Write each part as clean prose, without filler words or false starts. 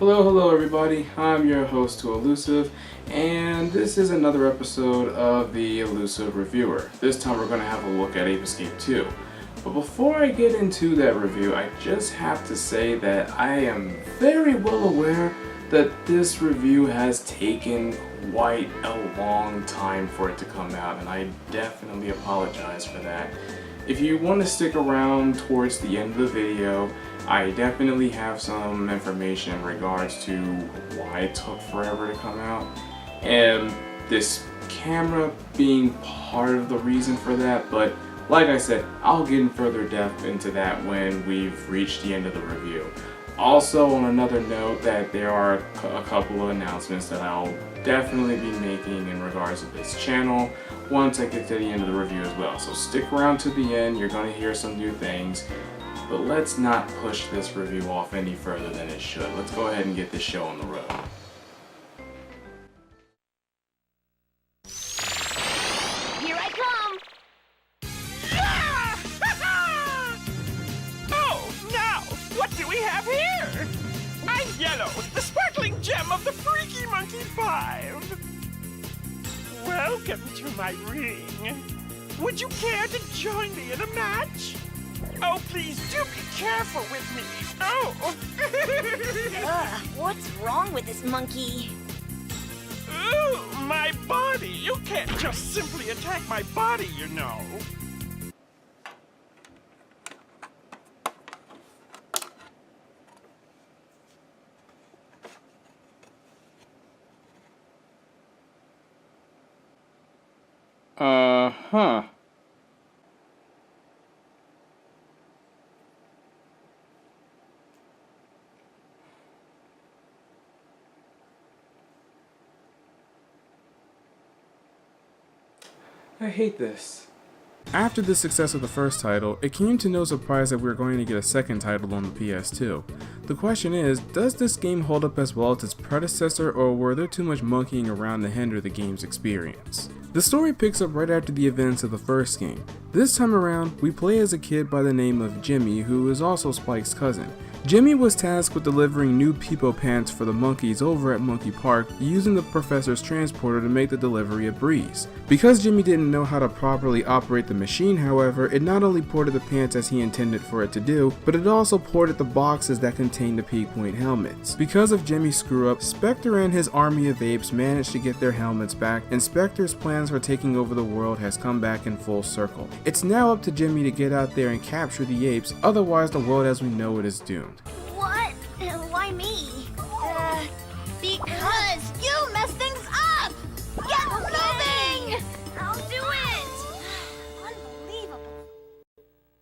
Hello everybody, I'm your host to Elusive, and this is another episode of the Elusive Reviewer. This time we're going to have a look at Ape Escape 2. But before I get into that review, I just have to say that I am very well aware that this review has taken quite a long time for it to come out, and I definitely apologize for that. If you want to stick around towards the end of the video, I definitely have some information in regards to why it took forever to come out, and this camera being part of the reason for that, but like I said, I'll get in further depth into that when we've reached the end of the review. Also, on another note, that there are a couple of announcements that I'll definitely be making in regards to this channel once I get to the end of the review as well. So stick around to the end, you're going to hear some new things. But let's not push this review off any further than it should. Let's go ahead and get this show on the road. Here I come! Oh, now, what do we have here? I'm Yellow, the sparkling gem of the Freaky Monkey 5. Welcome to my ring. Would you care to join me in a match? Oh, please do be careful with me. Oh! What's wrong with this monkey? Ooh, my body! You can't just simply attack my body, you know. Huh. I hate this. After the success of the first title, it came to no surprise that we were going to get a second title on the PS2. The question is, does this game hold up as well as its predecessor, or were there too much monkeying around to hinder the game's experience? The story picks up right after the events of the first game. This time around, we play as a kid by the name of Jimmy, who is also Spike's cousin. Jimmy was tasked with delivering new Peepo pants for the monkeys over at Monkey Park, using the professor's transporter to make the delivery a breeze. Because Jimmy didn't know how to properly operate the machine, however, it not only ported the pants as he intended for it to do, but it also ported the boxes that contained the Peak Point helmets. Because of Jimmy's screw-up, Spectre and his army of apes managed to get their helmets back, and Spectre's plans for taking over the world has come back in full circle. It's now up to Jimmy to get out there and capture the apes, otherwise the world as we know it is doomed. What? Why me? Because you messed things up! Get moving! I'll do it! Unbelievable.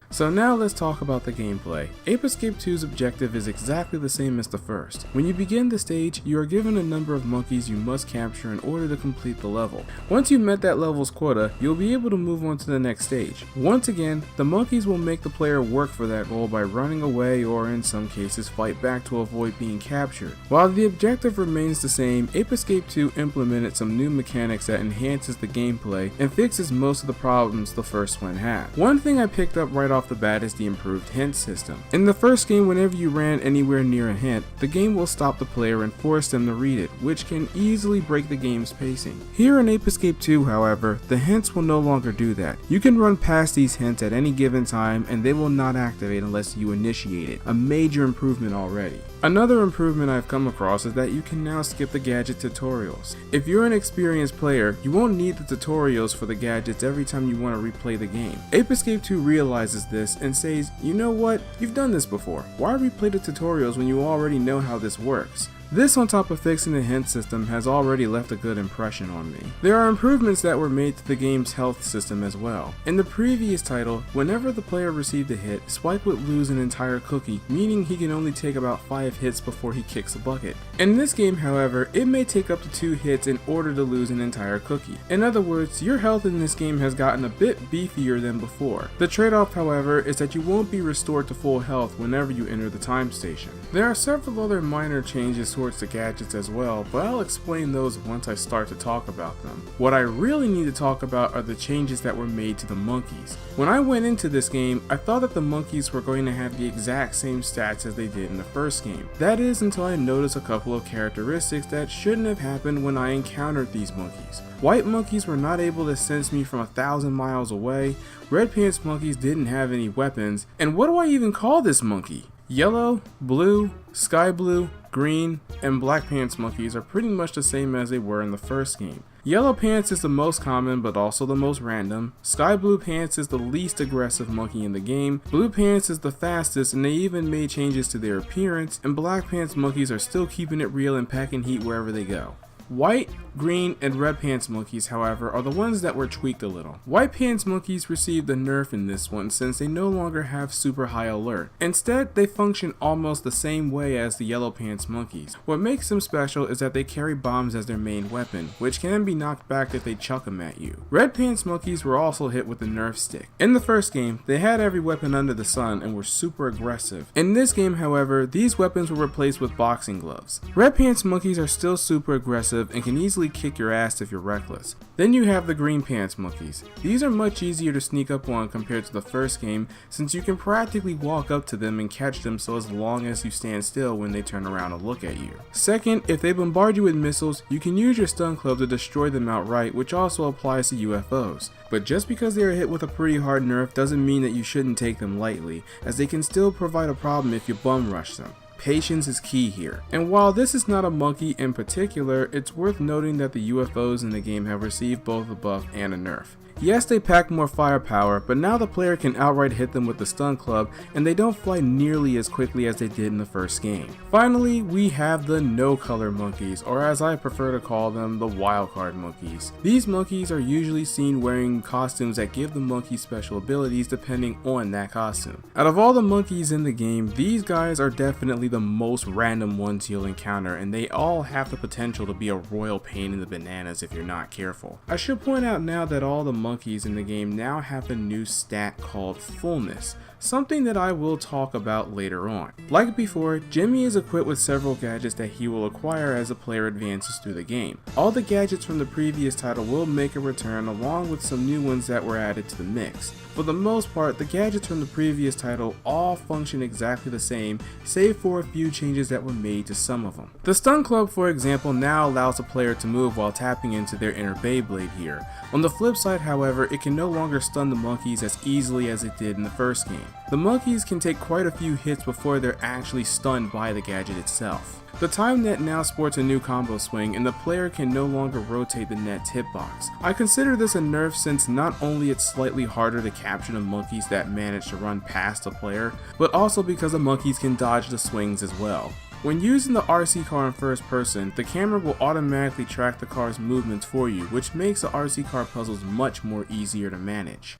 So now let's talk about the gameplay. Ape Escape 2's objective is exactly the same as the first. When you begin the stage, you are given a number of monkeys you must capture in order to complete the level. Once you've met that level's quota, you'll be able to move on to the next stage. Once again, the monkeys will make the player work for that goal by running away or in some cases fight back to avoid being captured. While the objective remains the same, Ape Escape 2 implemented some new mechanics that enhances the gameplay and fixes most of the problems the first one had. One thing I picked up right off the bat is the improved hint system. In the first game, whenever you ran anywhere near a hint, the game will stop the player and force them to read it, which can easily break the game's pacing. Here in Ape Escape 2, however, the hints will no longer do that. You can run past these hints at any given time and they will not activate unless you initiate it, a major improvement already. Another improvement I've come across is that you can now skip the gadget tutorials. If you're an experienced player, you won't need the tutorials for the gadgets every time you want to replay the game. Ape Escape 2 realizes this and says, you know what, you've done this before. Why replay the tutorials when you already know how this works? This, on top of fixing the hint system, has already left a good impression on me. There are improvements that were made to the game's health system as well. In the previous title, whenever the player received a hit, Spike would lose an entire cookie, meaning he can only take about 5 hits before he kicks a bucket. In this game, however, it may take up to 2 hits in order to lose an entire cookie. In other words, your health in this game has gotten a bit beefier than before. The trade-off, however, is that you won't be restored to full health whenever you enter the time station. There are several other minor changes to towards the gadgets as well, but I'll explain those once I start to talk about them. What I really need to talk about are the changes that were made to the monkeys. When I went into this game, I thought that the monkeys were going to have the exact same stats as they did in the first game. That is until I noticed a couple of characteristics that shouldn't have happened when I encountered these monkeys. White monkeys were not able to sense me from 1,000 miles away, red pants monkeys didn't have any weapons, and what do I even call this monkey? Yellow, blue, sky blue, green, and black pants monkeys are pretty much the same as they were in the first game. Yellow pants is the most common but also the most random. Sky blue pants is the least aggressive monkey in the game. Blue pants is the fastest, and they even made changes to their appearance, and black pants monkeys are still keeping it real and packing heat wherever they go. White, green, and red pants monkeys, however, are the ones that were tweaked a little. White pants monkeys received a nerf in this one since they no longer have super high alert. Instead, they function almost the same way as the yellow pants monkeys. What makes them special is that they carry bombs as their main weapon, which can be knocked back if they chuck them at you. Red pants monkeys were also hit with the nerf stick. In the first game, they had every weapon under the sun and were super aggressive. In this game, however, these weapons were replaced with boxing gloves. Red pants monkeys are still super aggressive and can easily kick your ass if you're reckless. Then you have the green pants monkeys. These are much easier to sneak up on compared to the first game, since you can practically walk up to them and catch them so as long as you stand still when they turn around and look at you. Second, if they bombard you with missiles, you can use your stun club to destroy them outright, which also applies to UFOs. But just because they are hit with a pretty hard nerf doesn't mean that you shouldn't take them lightly, as they can still provide a problem if you bum rush them. Patience is key here. And while this is not a monkey in particular, it's worth noting that the UFOs in the game have received both a buff and a nerf. Yes, they pack more firepower, but now the player can outright hit them with the stun club, and they don't fly nearly as quickly as they did in the first game. Finally, we have the no color monkeys, or as I prefer to call them, the wildcard monkeys. These monkeys are usually seen wearing costumes that give the monkey special abilities depending on that costume. Out of all the monkeys in the game, these guys are definitely the most random ones you'll encounter, and they all have the potential to be a royal pain in the bananas if you're not careful. I should point out now that all the monkeys in the game now have a new stat called fullness, something that I will talk about later on. Like before, Jimmy is equipped with several gadgets that he will acquire as the player advances through the game. All the gadgets from the previous title will make a return, along with some new ones that were added to the mix. For the most part, the gadgets from the previous title all function exactly the same, save for a few changes that were made to some of them. The stun club, for example, now allows the player to move while tapping into their inner Beyblade here. On the flip side, however, it can no longer stun the monkeys as easily as it did in the first game. The monkeys can take quite a few hits before they're actually stunned by the gadget itself. The time net now sports a new combo swing, and the player can no longer rotate the net's hitbox. I consider this a nerf since not only it's slightly harder to capture the monkeys that manage to run past the player, but also because the monkeys can dodge the swings as well. When using the RC car in first person, the camera will automatically track the car's movements for you, which makes the RC car puzzles much more easier to manage.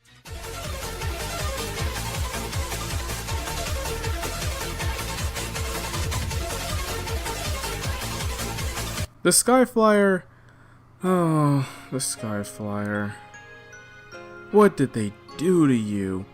The Skyflyer, oh, the Skyflyer. What did they do to you?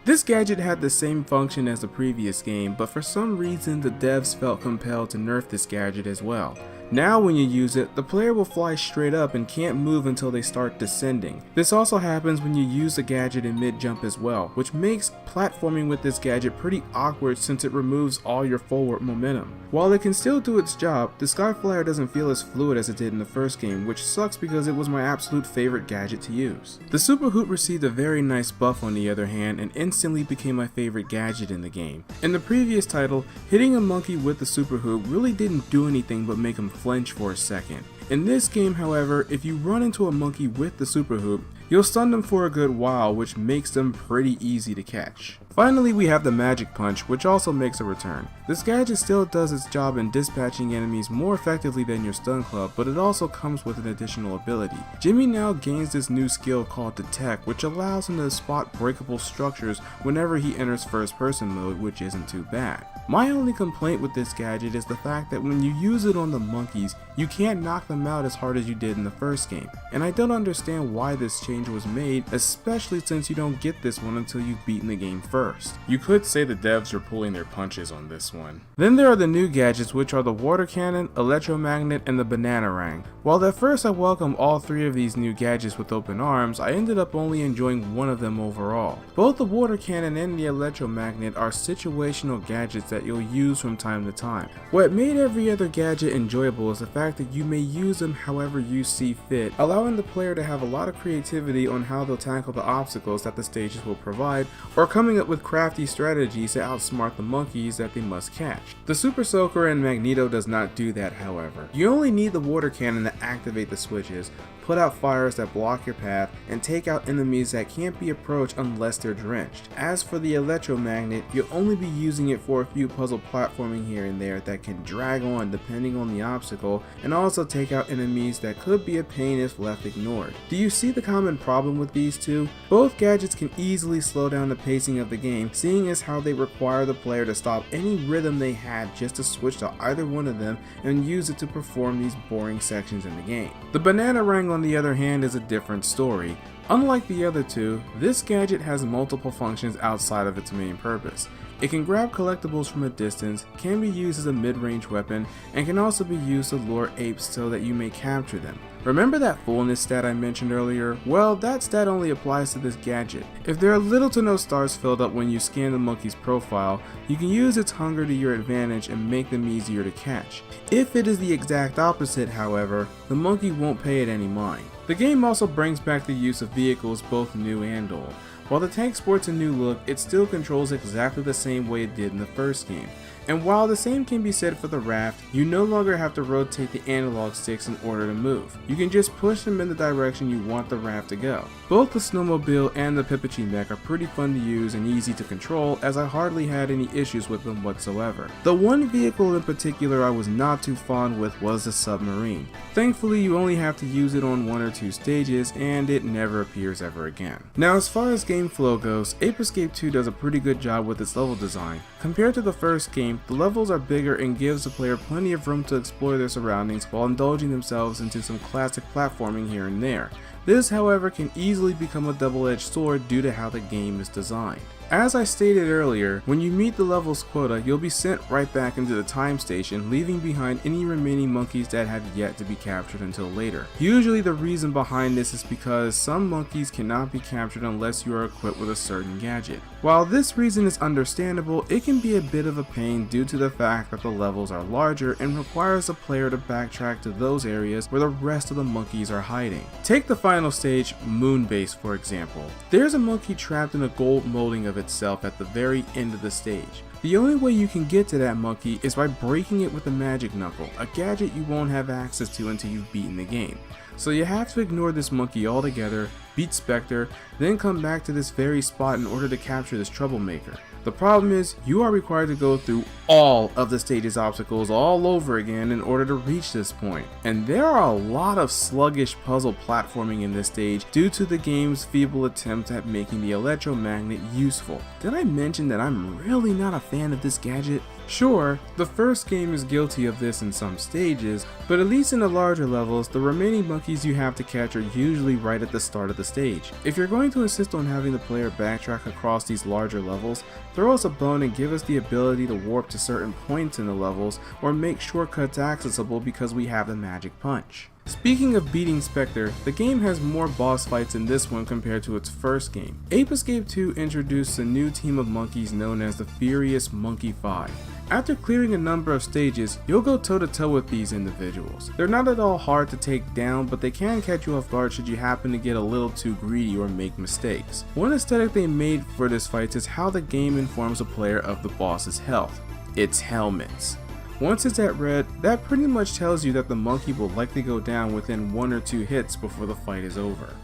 This gadget had the same function as the previous game, but for some reason the devs felt compelled to nerf this gadget as well. Now when you use it, the player will fly straight up and can't move until they start descending. This also happens when you use the gadget in mid-jump as well, which makes platforming with this gadget pretty awkward since it removes all your forward momentum. While it can still do its job, the Skyflyer doesn't feel as fluid as it did in the first game, which sucks because it was my absolute favorite gadget to use. The Super Hoot received a very nice buff on the other hand and instantly became my favorite gadget in the game. In the previous title, hitting a monkey with the Super Hoot really didn't do anything but make him flinch for a second. In this game, however, if you run into a monkey with the Super Hoop, you'll stun them for a good while, which makes them pretty easy to catch. Finally, we have the Magic Punch, which also makes a return. This gadget still does its job in dispatching enemies more effectively than your stun club, but it also comes with an additional ability. Jimmy now gains this new skill called Detect, which allows him to spot breakable structures whenever he enters first person mode, which isn't too bad. My only complaint with this gadget is the fact that when you use it on the monkeys, you can't knock them out as hard as you did in the first game, and I don't understand why this change was made, especially since you don't get this one until you've beaten the game first. first. You could say the devs are pulling their punches on this one. Then there are the new gadgets, which are the water cannon, electromagnet, and the bananarang. While at first I welcomed all three of these new gadgets with open arms, I ended up only enjoying one of them overall. Both the water cannon and the electromagnet are situational gadgets that you'll use from time to time. What made every other gadget enjoyable is the fact that you may use them however you see fit, allowing the player to have a lot of creativity on how they'll tackle the obstacles that the stages will provide, or coming up with crafty strategies to outsmart the monkeys that they must catch. The Super Soaker and Magneto does not do that, however. You only need the water cannon to activate the switches, put out fires that block your path, and take out enemies that can't be approached unless they're drenched. As for the electromagnet, you'll only be using it for a few puzzle platforming here and there that can drag on depending on the obstacle, and also take out enemies that could be a pain if left ignored. Do you see the common problem with these two? Both gadgets can easily slow down the pacing of the game, seeing as how they require the player to stop any rhythm they had just to switch to either one of them and use it to perform these boring sections in the game. The bananarang on the other hand is a different story. Unlike the other two, this gadget has multiple functions outside of its main purpose. It can grab collectibles from a distance, can be used as a mid-range weapon, and can also be used to lure apes so that you may capture them. Remember that fullness stat I mentioned earlier? Well, that stat only applies to this gadget. If there are little to no stars filled up when you scan the monkey's profile, you can use its hunger to your advantage and make them easier to catch. If it is the exact opposite, however, the monkey won't pay it any mind. The game also brings back the use of vehicles, both new and old. While the tank sports a new look, it still controls exactly the same way it did in the first game. And while the same can be said for the raft, you no longer have to rotate the analog sticks in order to move. You can just push them in the direction you want the raft to go. Both the snowmobile and the Pipichi mech are pretty fun to use and easy to control, as I hardly had any issues with them whatsoever. The one vehicle in particular I was not too fond with was the submarine. Thankfully you only have to use it on 1 or 2 stages and it never appears ever again. Now as far as game flow goes, Ape Escape 2 does a pretty good job with its level design. Compared to the first game, the levels are bigger and gives the player plenty of room to explore their surroundings while indulging themselves into some classic platforming here and there. This, however, can easily become a double-edged sword due to how the game is designed. As I stated earlier, when you meet the level's quota, you'll be sent right back into the time station, leaving behind any remaining monkeys that have yet to be captured until later. Usually the reason behind this is because some monkeys cannot be captured unless you are equipped with a certain gadget. While this reason is understandable, it can be a bit of a pain due to the fact that the levels are larger and requires the player to backtrack to those areas where the rest of the monkeys are hiding. Take the final stage, Moonbase, for example. There's a monkey trapped in a gold molding of itself at the very end of the stage. The only way you can get to that monkey is by breaking it with a magic knuckle, a gadget you won't have access to until you've beaten the game. So you have to ignore this monkey altogether, beat Spectre, then come back to this very spot in order to capture this troublemaker. The problem is, you are required to go through all of the stage's obstacles all over again in order to reach this point. And there are a lot of sluggish puzzle platforming in this stage due to the game's feeble attempt at making the electromagnet useful. Did I mention that I'm really not a fan of this gadget? Sure, the first game is guilty of this in some stages, but at least in the larger levels, the remaining monkeys you have to catch are usually right at the start of the stage. If you're going to insist on having the player backtrack across these larger levels, throw us a bone and give us the ability to warp to certain points in the levels, or make shortcuts accessible because we have the magic punch. Speaking of beating Spectre, the game has more boss fights in this one compared to its first game. Ape Escape 2 introduced a new team of monkeys known as the Furious Monkey 5. After clearing a number of stages, you'll go toe-to-toe with these individuals. They're not at all hard to take down, but they can catch you off guard should you happen to get a little too greedy or make mistakes. One aesthetic they made for this fight is how the game informs a player of the boss's health. Its helmets. Once it's at red, that pretty much tells you that the monkey will likely go down within 1 or 2 hits before the fight is over.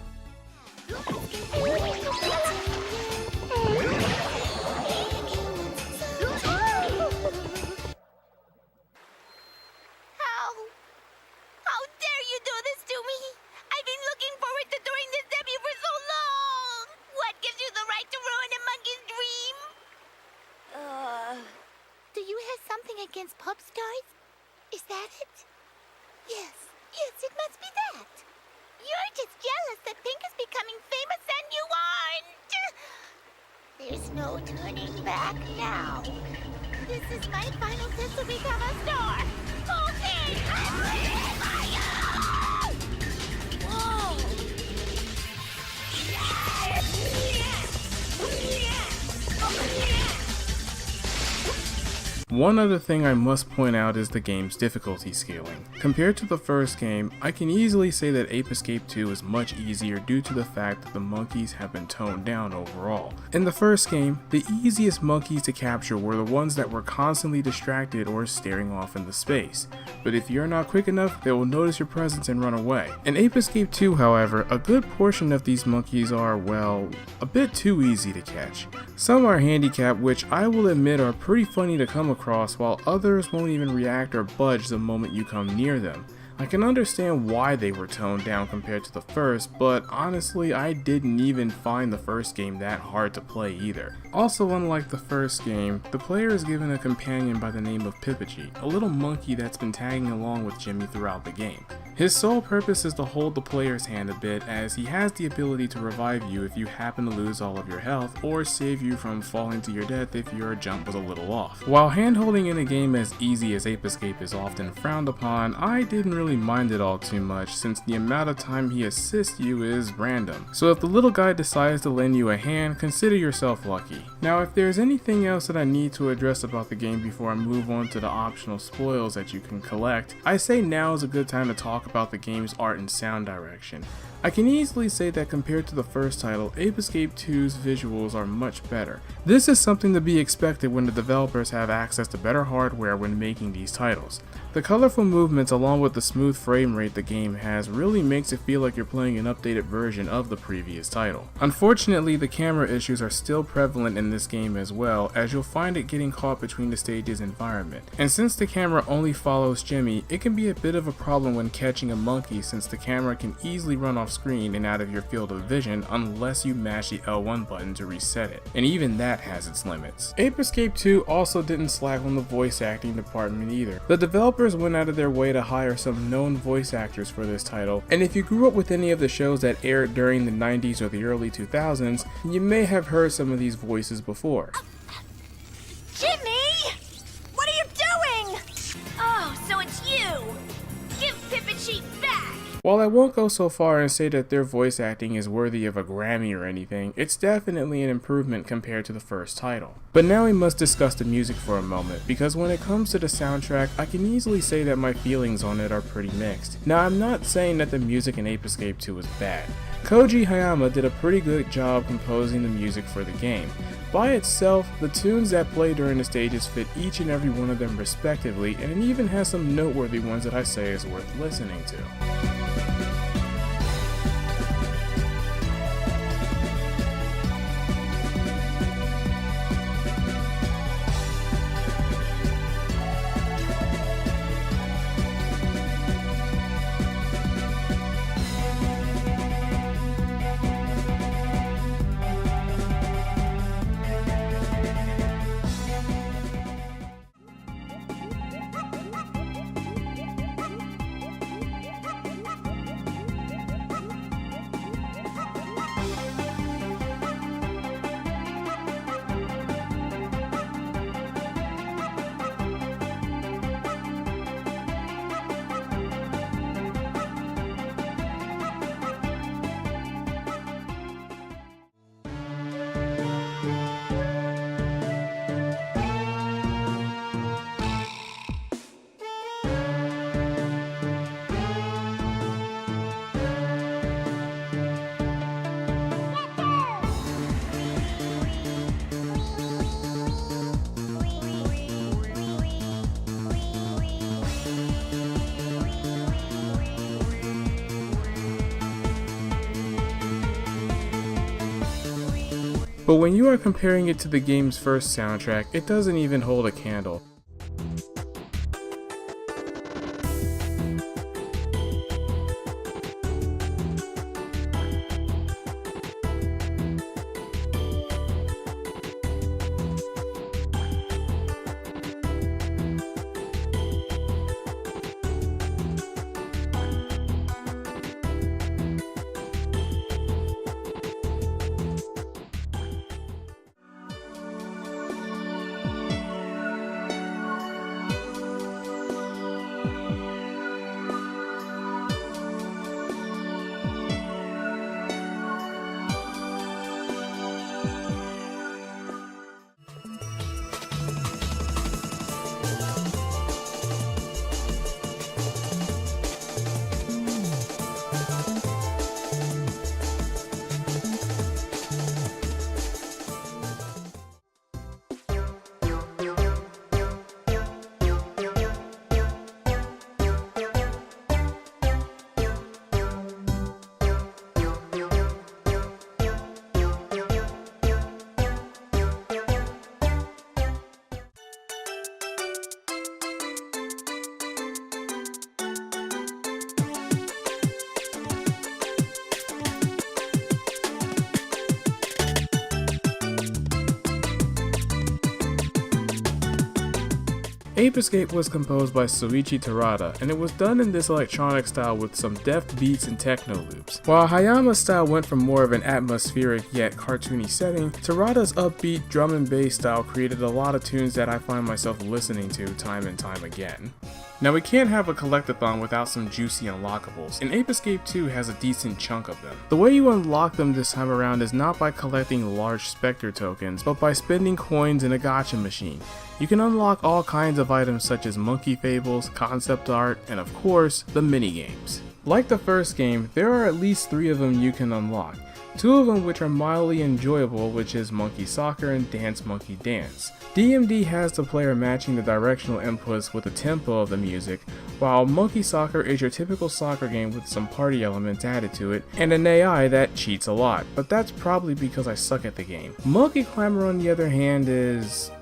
How dare you do this to me? I've been looking forward to doing this debut for so long! What gives you the right to ruin a monkey's dream? Do you have something against pop stars? Is that it? Yes, it must be that. You're just jealous that Pink is becoming famous and you aren't! There's no turning back now. This is my final test to become a star. Okay, I'm waiting for you! Whoa! One other thing I must point out is the game's difficulty scaling. Compared to the first game, I can easily say that Ape Escape 2 is much easier due to the fact that the monkeys have been toned down overall. In the first game, the easiest monkeys to capture were the ones that were constantly distracted or staring off into space, but if you're not quick enough, they will notice your presence and run away. In Ape Escape 2, however, a good portion of these monkeys are, well, a bit too easy to catch. Some are handicapped, which I will admit are pretty funny to come across, while others won't even react or budge the moment you come near them. I can understand why they were toned down compared to the first, but honestly I didn't even find the first game that hard to play either. Also, unlike the first game, the player is given a companion by the name of Pippachi, a little monkey that's been tagging along with Jimmy throughout the game. His sole purpose is to hold the player's hand a bit, as he has the ability to revive you if you happen to lose all of your health, or save you from falling to your death if your jump was a little off. While handholding in a game as easy as Ape Escape is often frowned upon, I didn't really mind it all too much, since the amount of time he assists you is random. So if the little guy decides to lend you a hand, consider yourself lucky. Now, if there's anything else that I need to address about the game before I move on to the optional spoils that you can collect, I say now is a good time to talk about the game's art and sound direction. I can easily say that compared to the first title, Ape Escape 2's visuals are much better. This is something to be expected when the developers have access to better hardware when making these titles. The colorful movements along with the smooth frame rate the game has really makes it feel like you're playing an updated version of the previous title. Unfortunately, the camera issues are still prevalent in this game as well, as you'll find it getting caught between the stage's environment. And since the camera only follows Jimmy, it can be a bit of a problem when catching a monkey, since the camera can easily run off screen and out of your field of vision unless you mash the L1 button to reset it, and even that has its limits. Ape Escape 2 also didn't slack on the voice acting department either. The developers went out of their way to hire some known voice actors for this title, and if you grew up with any of the shows that aired during the 90s or the early 2000s, you may have heard some of these voices before. Jimmy! What are you doing? Oh, so it's you! Give Pippachi back! While I won't go so far and say that their voice acting is worthy of a Grammy or anything, it's definitely an improvement compared to the first title. But now we must discuss the music for a moment, because when it comes to the soundtrack, I can easily say that my feelings on it are pretty mixed. Now, I'm not saying that the music in Ape Escape 2 is bad. Koji Hayama did a pretty good job composing the music for the game. By itself, the tunes that play during the stages fit each and every one of them respectively, and it even has some noteworthy ones that I say is worth listening to. But when you are comparing it to the game's first soundtrack, it doesn't even hold a candle. Ape Escape was composed by Soichi Terada, and it was done in this electronic style with some deft beats and techno loops. While Hayama's style went for more of an atmospheric yet cartoony setting, Terada's upbeat drum and bass style created a lot of tunes that I find myself listening to time and time again. Now we can't have a collectathon without some juicy unlockables, and Ape Escape 2 has a decent chunk of them. The way you unlock them this time around is not by collecting large Spectre tokens, but by spending coins in a gacha machine. You can unlock all kinds of items such as monkey fables, concept art, and of course, the minigames. Like the first game, there are at least 3 of them you can unlock. 2 of them which are mildly enjoyable, which is Monkey Soccer and Dance Monkey Dance. DMD has the player matching the directional inputs with the tempo of the music, while Monkey Soccer is your typical soccer game with some party elements added to it, and an AI that cheats a lot, but that's probably because I suck at the game. Monkey Climber on the other hand is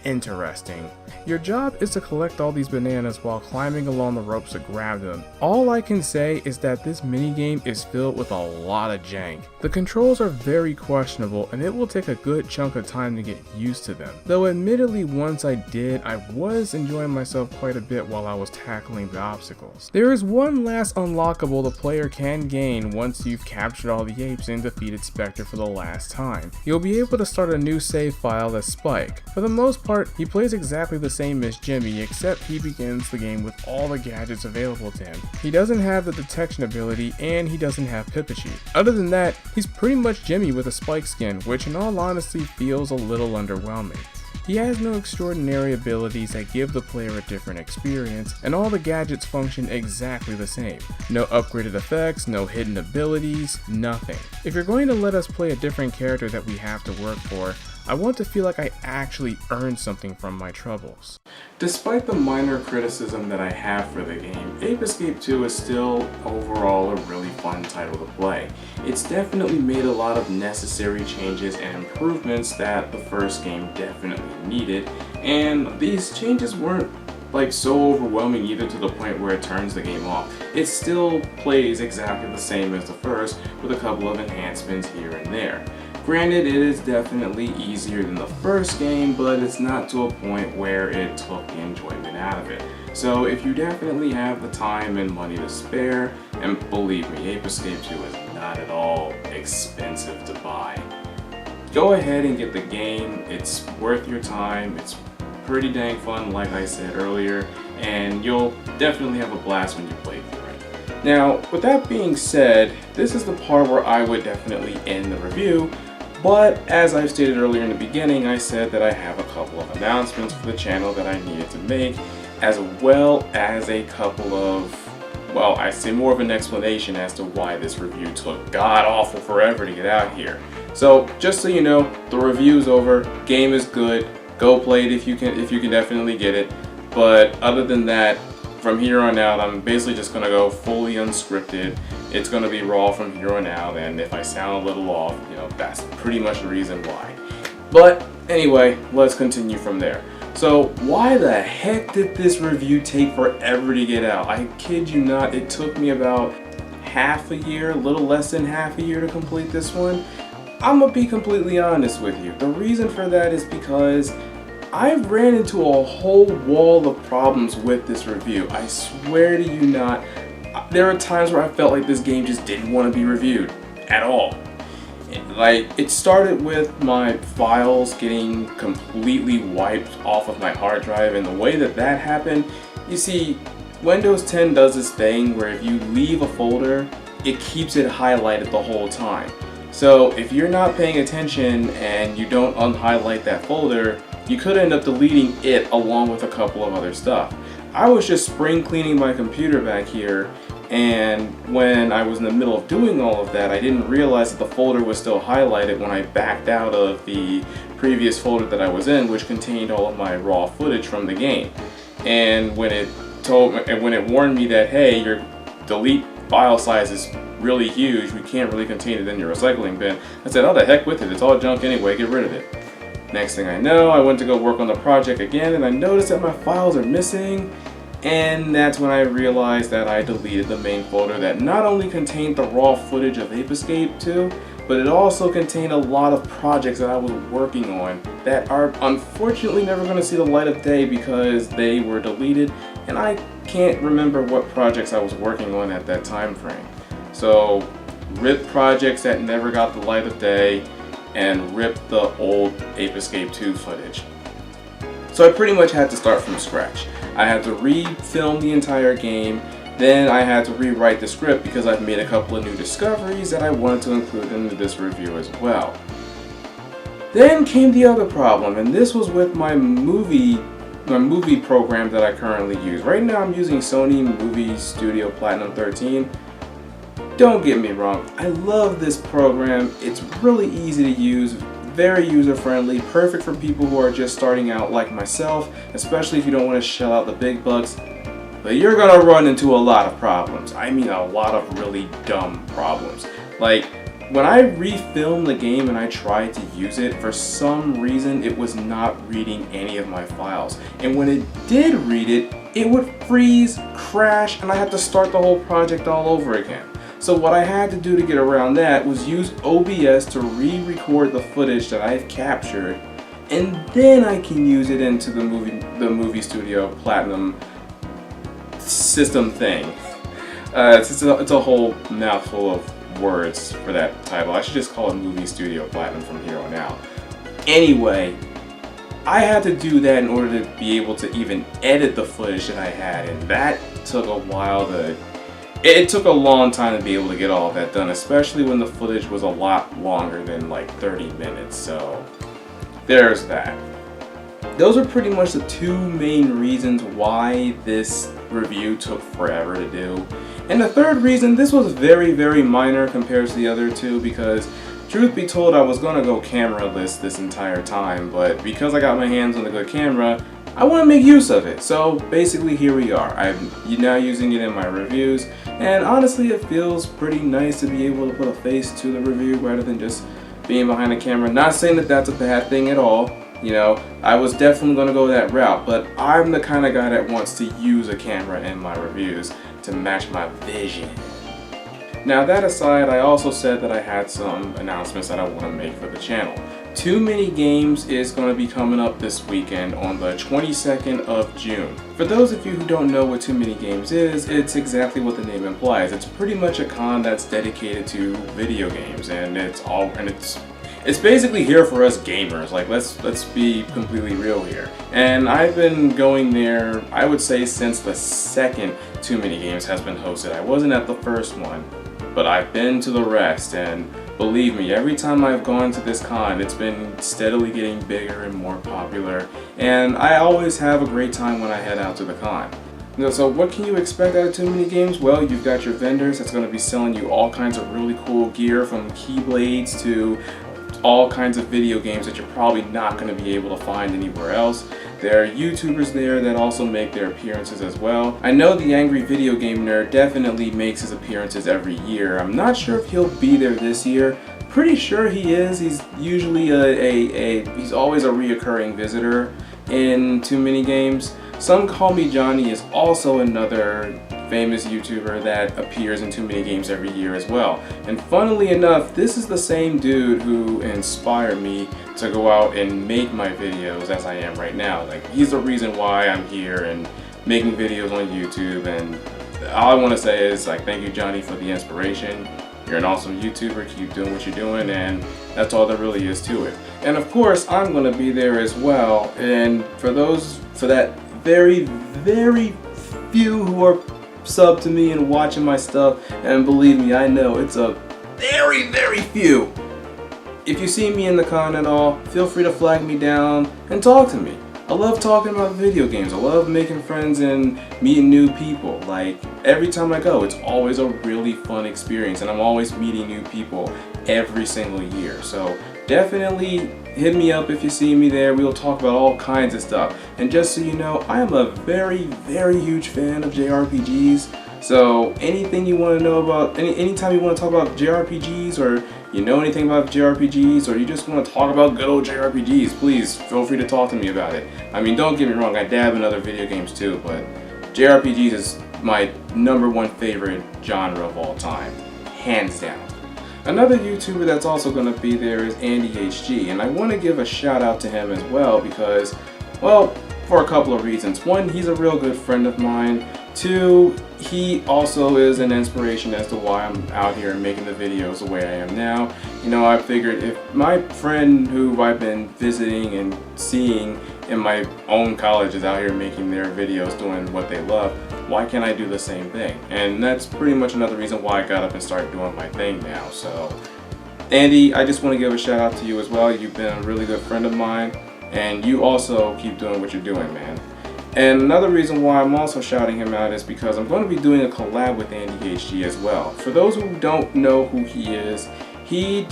interesting. Your job is to collect all these bananas while climbing along the ropes to grab them. All I can say is that this minigame is filled with a lot of jank. The controls are very questionable and it will take a good chunk of time to get used to them. Though admittedly once I did, I was enjoying myself quite a bit while I was tackling the obstacles. There is one last unlockable the player can gain once you've captured all the apes and defeated Spectre for the last time. You'll be able to start a new save file as Spike. For the most part, he plays exactly the same as Jimmy, except he begins the game with all the gadgets available to him. He doesn't have the detection ability and he doesn't have Pipichi. Other than that, he's pretty much Jimmy with a Spike skin, which in all honesty feels a little underwhelming. He has no extraordinary abilities that give the player a different experience, and all the gadgets function exactly the same. No upgraded effects, no hidden abilities, nothing. If you're going to let us play a different character that we have to work for, I want to feel like I actually earned something from my troubles. Despite the minor criticism that I have for the game, Ape Escape 2 is still overall a really fun title to play. It's definitely made a lot of necessary changes and improvements that the first game definitely needed, and these changes weren't like so overwhelming either to the point where it turns the game off. It still plays exactly the same as the first with a couple of enhancements here and there. Granted, it is definitely easier than the first game, but it's not to a point where it took the enjoyment out of it. So if you definitely have the time and money to spare, and believe me, Ape Escape 2 is not at all expensive to buy, go ahead and get the game. It's worth your time. It's pretty dang fun, like I said earlier, and you'll definitely have a blast when you play through it. Now, with that being said, this is the part where I would definitely end the review. But as I've stated earlier in the beginning, I said that I have a couple of announcements for the channel that I needed to make, as well as a couple of, well, I say more of an explanation as to why this review took god-awful forever to get out here. So, just so you know, the review's over, game is good, go play it if you can definitely get it. But other than that, from here on out, I'm basically just going to go fully unscripted. It's going to be raw from here on out, and if I sound a little off, you know, that's pretty much the reason why. But anyway, let's continue from there. So why the heck did this review take forever to get out? I kid you not, it took me about half a year, a little less than half a year to complete this one. I'm going to be completely honest with you. The reason for that is because I've ran into a whole wall of problems with this review. I swear to you not. There are times where I felt like this game just didn't want to be reviewed at all. It started with my files getting completely wiped off of my hard drive, and the way that that happened, you see, Windows 10 does this thing where if you leave a folder, it keeps it highlighted the whole time. So if you're not paying attention and you don't unhighlight that folder, you could end up deleting it along with a couple of other stuff. I was just spring cleaning my computer back here, and when I was in the middle of doing all of that, I didn't realize that the folder was still highlighted when I backed out of the previous folder that I was in, which contained all of my raw footage from the game. And when it warned me that, hey, your delete file size is really huge, we can't really contain it in your recycling bin, I said, oh, the heck with it, it's all junk anyway, get rid of it. Next thing I know, I went to go work on the project again, and I noticed that my files are missing, and that's when I realized that I deleted the main folder that not only contained the raw footage of Ape Escape 2, but it also contained a lot of projects that I was working on that are unfortunately never going to see the light of day because they were deleted, and I can't remember what projects I was working on at that time frame. So rip projects that never got the light of day, and rip the old Ape Escape 2 footage. So I pretty much had to start from scratch. I had to re-film the entire game, then I had to rewrite the script because I've made a couple of new discoveries that I wanted to include into this review as well. Then came the other problem, and this was with my movie program that I currently use. Right now I'm using Sony Movie Studio Platinum 13. Don't get me wrong, I love this program. It's really easy to use, very user-friendly, perfect for people who are just starting out like myself, especially if you don't want to shell out the big bucks. But you're gonna run into a lot of problems. I mean a lot of really dumb problems. Like, when I refilmed the game and I tried to use it, for some reason it was not reading any of my files. And when it did read it, it would freeze, crash, and I had to start the whole project all over again. So what I had to do to get around that was use OBS to re-record the footage that I've captured, and then I can use it into the movie Studio Platinum system thing. It's a whole mouthful of words for that title. I should just call it Movie Studio Platinum from here on out. Anyway, I had to do that in order to be able to even edit the footage that I had, and that took a while to... It took a long time to be able to get all of that done, especially when the footage was a lot longer than like 30 minutes, so there's that. Those are pretty much the two main reasons why this review took forever to do. And the third reason, this was very, very minor compared to the other two, because truth be told, I was gonna go camera-less this entire time, but because I got my hands on the good camera, I want to make use of it. So basically here we are. I'm now using it in my reviews, and honestly it feels pretty nice to be able to put a face to the review rather than just being behind the camera. Not saying that that's a bad thing at all. You know, I was definitely going to go that route, but I'm the kind of guy that wants to use a camera in my reviews to match my vision. Now that aside, I also said that I had some announcements that I want to make for the channel. Too Many Games is going to be coming up this weekend on the 22nd of June. For those of you who don't know what Too Many Games is, it's exactly what the name implies. It's pretty much a con that's dedicated to video games, and it's basically here for us gamers. Like, let's be completely real here. And I've been going there, I would say, since the second Too Many Games has been hosted. I wasn't at the first one, but I've been to the rest, and believe me, every time I've gone to this con, it's been steadily getting bigger and more popular, and I always have a great time when I head out to the con. So what can you expect out of Too Many Games? Well, you've got your vendors that's going to be selling you all kinds of really cool gear, from keyblades to all kinds of video games that you're probably not going to be able to find anywhere else. There are YouTubers there that also make their appearances as well. I know the Angry Video Game Nerd definitely makes his appearances every year. I'm not sure if he'll be there this year. Pretty sure he is. He's usually he's always a reoccurring visitor in Too Many Games. Some Call Me Johnny is also another famous YouTuber that appears in Too Many Games every year as well. And funnily enough, this is the same dude who inspired me to go out and make my videos as I am right now. Like, he's the reason why I'm here and making videos on YouTube, and all I want to say is, like, thank you, Johnny, for the inspiration. You're an awesome YouTuber, keep doing what you're doing, and that's all there really is to it. And of course, I'm going to be there as well, and for that very, very few who are sub to me and watching my stuff, and believe me, I know it's a very, very few. If you see me in the con at all, feel free to flag me down and talk to me. I love talking about video games. I love making friends and meeting new people. Like, every time I go, it's always a really fun experience, and I'm always meeting new people every single year. So definitely hit me up if you see me there. We'll talk about all kinds of stuff. And just so you know, I am a very, very huge fan of JRPGs. So anything you want to know about, anytime you want to talk about JRPGs, or you know anything about JRPGs, or you just want to talk about good old JRPGs, please feel free to talk to me about it. I mean, don't get me wrong, I dab in other video games too, but JRPGs is my #1 favorite genre of all time, hands down. Another YouTuber that's also going to be there is Andy HG, and I want to give a shout out to him as well because, well, for a couple of reasons. One, he's a real good friend of mine. Two, he also is an inspiration as to why I'm out here making the videos the way I am now. You know, I figured if my friend who I've been visiting and seeing in my own college is out here making their videos doing what they love, why can't I do the same thing? And that's pretty much another reason why I got up and started doing my thing now. So, Andy, I just want to give a shout out to you as well. You've been a really good friend of mine, and you also keep doing what you're doing, man. And another reason why I'm also shouting him out is because I'm going to be doing a collab with Andy HG as well. For those who don't know who he is, he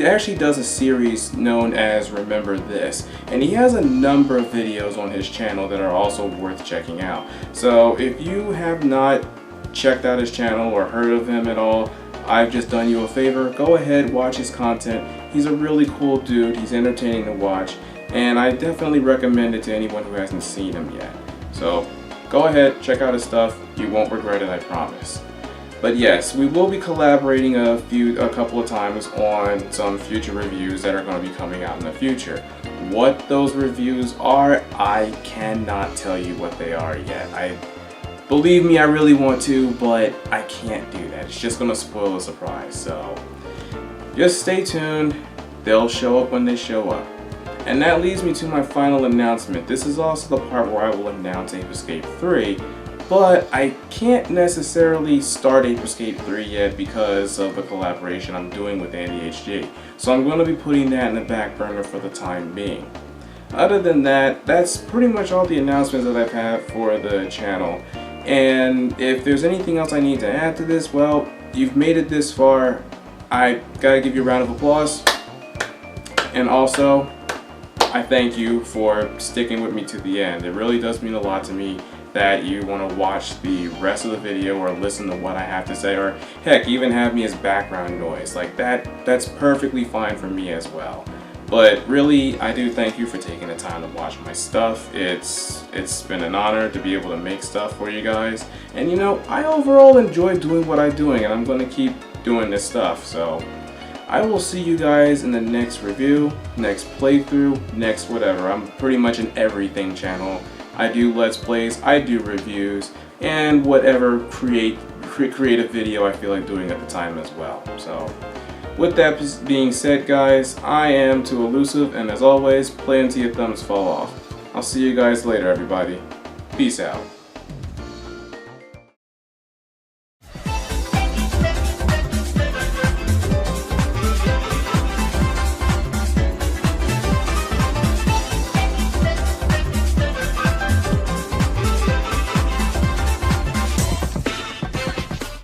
actually does a series known as Remember This, and he has a number of videos on his channel that are also worth checking out. So if you have not checked out his channel or heard of him at all, I've just done you a favor. Go ahead, watch his content. He's a really cool dude. He's entertaining to watch, and I definitely recommend it to anyone who hasn't seen him yet. So go ahead, check out his stuff. You won't regret it, I promise. But yes, we will be collaborating a couple of times on some future reviews that are going to be coming out in the future. What those reviews are, I cannot tell you what they are yet. Believe me, I really want to, but I can't do that. It's just going to spoil the surprise. So just stay tuned. They'll show up when they show up. And that leads me to my final announcement. This is also the part where I will announce Ape Escape 3. But I can't necessarily start Ape Escape 3 yet because of the collaboration I'm doing with Andy HG. So I'm going to be putting that in the back burner for the time being. Other than that, that's pretty much all the announcements that I've had for the channel. And if there's anything else I need to add to this, well, you've made it this far. I gotta give you a round of applause. And also, I thank you for sticking with me to the end. It really does mean a lot to me that you want to watch the rest of the video or listen to what I have to say, or heck, even have me as background noise. Like that's perfectly fine for me as well. But really, I do thank you for taking the time to watch my stuff. It's been an honor to be able to make stuff for you guys. And you know, I overall enjoy doing what I'm doing, and I'm going to keep doing this stuff. So I will see you guys in the next review, next playthrough, next whatever. I'm pretty much an everything channel. I do Let's Plays, I do reviews, and whatever creative video I feel like doing at the time as well. So, with that being said, guys, I am to Elusive, and as always, play until your thumbs fall off. I'll see you guys later, everybody. Peace out.